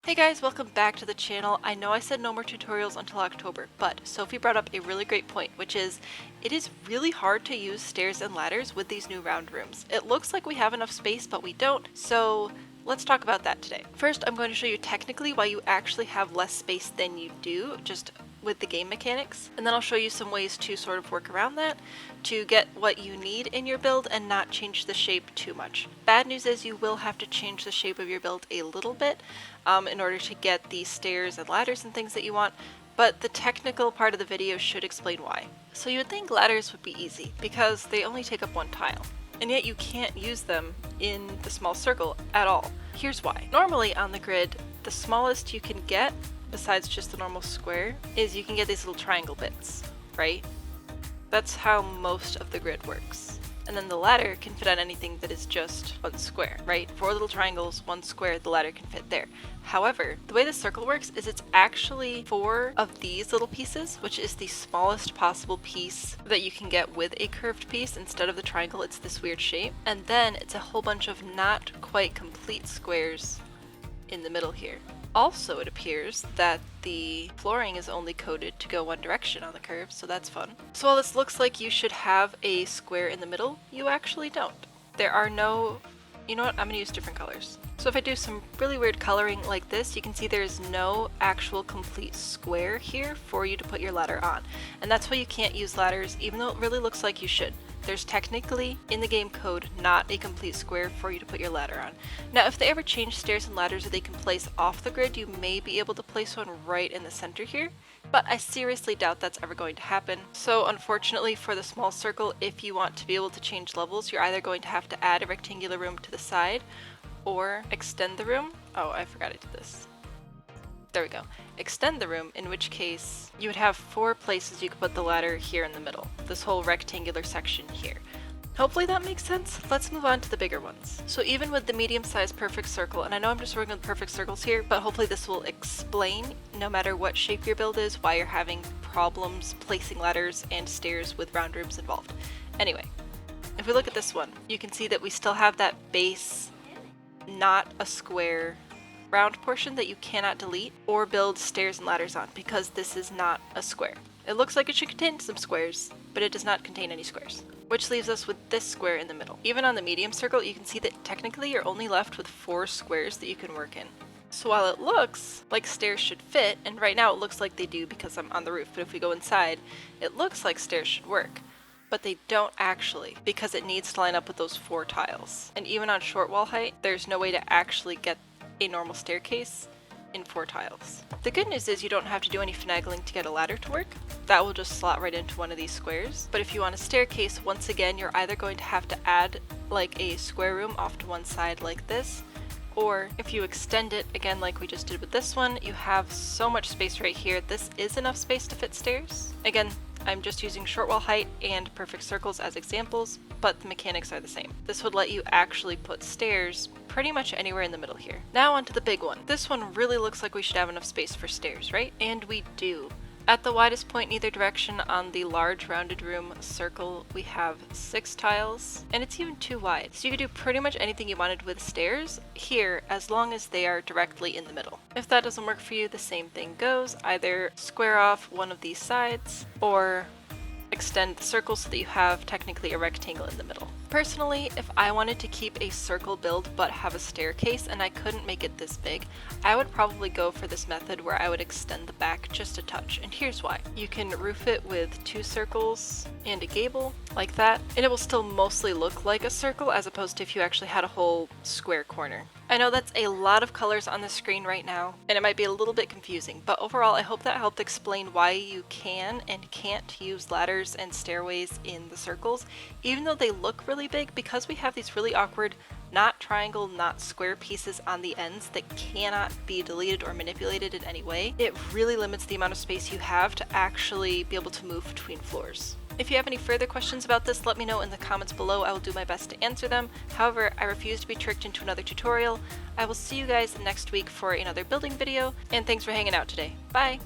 Hey guys, welcome back to the channel. I know I said no more tutorials until October, but Sophie brought up a really great point, which is it is really hard to use stairs and ladders with these new round rooms. It looks like we have enough space, but we don't, so let's talk about that today. First, I'm going to show you technically why you actually have less space than you do, just with the game mechanics, and then I'll show you some ways to sort of work around that to get what you need in your build and not change the shape too much. Bad news is you will have to change the shape of your build a little bit in order to get the stairs and ladders and things that you want, but the technical part of the video should explain why. So you would think ladders would be easy because they only take up one tile, and yet you can't use them in the small circle at all. Here's why. Normally on the grid, the smallest you can get besides just the normal square is you can get these little triangle bits, right? That's how most of the grid works. And then the ladder can fit on anything that is just one square, right? 4 little triangles, 1 square, the ladder can fit there. However, the way the circle works is it's actually 4 of these little pieces, which is the smallest possible piece that you can get with a curved piece. Instead of the triangle, it's this weird shape. And then it's a whole bunch of not quite complete squares in the middle here. Also, it appears that the flooring is only coded to go one direction on the curve, so that's fun. So while this looks like you should have a square in the middle, you actually don't. There are no... You know what? I'm going to use different colors. So if I do some really weird coloring like this, you can see there's no actual complete square here for you to put your ladder on. And that's why you can't use ladders, even though it really looks like you should. There's technically, in the game code, not a complete square for you to put your ladder on. Now, if they ever change stairs and ladders that they can place off the grid, you may be able to place one right in the center here, but I seriously doubt that's ever going to happen. So unfortunately for the small circle, if you want to be able to change levels, you're either going to have to add a rectangular room to the side or extend the room. Oh, I forgot I did this. There we go. Extend the room, in which case you would have 4 places you could put the ladder here in the middle. This whole rectangular section here. Hopefully that makes sense. Let's move on to the bigger ones. So even with the medium-sized perfect circle, and I know I'm just working with perfect circles here, but hopefully this will explain, no matter what shape your build is, why you're having problems placing ladders and stairs with round rooms involved. Anyway, if we look at this one, you can see that we still have that base, not a square round portion that you cannot delete or build stairs and ladders on because this is not a square. It looks like it should contain some squares, but it does not contain any squares, which leaves us with this square in the middle. Even on the medium circle, you can see that technically you're only left with 4 squares that you can work in. So while it looks like stairs should fit, and right now it looks like they do because I'm on the roof, but if we go inside, it looks like stairs should work. But they don't actually, because it needs to line up with those 4 tiles. And even on short wall height, there's no way to actually get a normal staircase in 4 tiles. The good news is you don't have to do any finagling to get a ladder to work. That will just slot right into one of these squares. But if you want a staircase, once again, you're either going to have to add like a square room off to one side like this, or if you extend it, again like we just did with this one, you have so much space right here. This is enough space to fit stairs. Again, I'm just using short wall height and perfect circles as examples, but the mechanics are the same. This would let you actually put stairs pretty much anywhere in the middle here. Now onto the big one. This one really looks like we should have enough space for stairs, right? And we do. At the widest point in either direction on the large rounded room circle, we have 6 tiles, and it's even too wide. So you could do pretty much anything you wanted with stairs here, as long as they are directly in the middle. If that doesn't work for you, the same thing goes. Either square off one of these sides, or extend the circle so that you have technically a rectangle in the middle. Personally, if I wanted to keep a circle build but have a staircase and I couldn't make it this big, I would probably go for this method where I would extend the back just a touch, and here's why. You can roof it with 2 circles and a gable, like that, and it will still mostly look like a circle as opposed to if you actually had a whole square corner. I know that's a lot of colors on the screen right now, and it might be a little bit confusing, but overall I hope that helped explain why you can and can't use ladders and stairways in the circles, even though they look really big, because we have these really awkward not triangle, not square pieces on the ends that cannot be deleted or manipulated in any way. It really limits the amount of space you have to actually be able to move between floors. If you have any further questions about this, let me know in the comments below. I will do my best to answer them. However, I refuse to be tricked into another tutorial. I will see you guys next week for another building video, and thanks for hanging out today. Bye!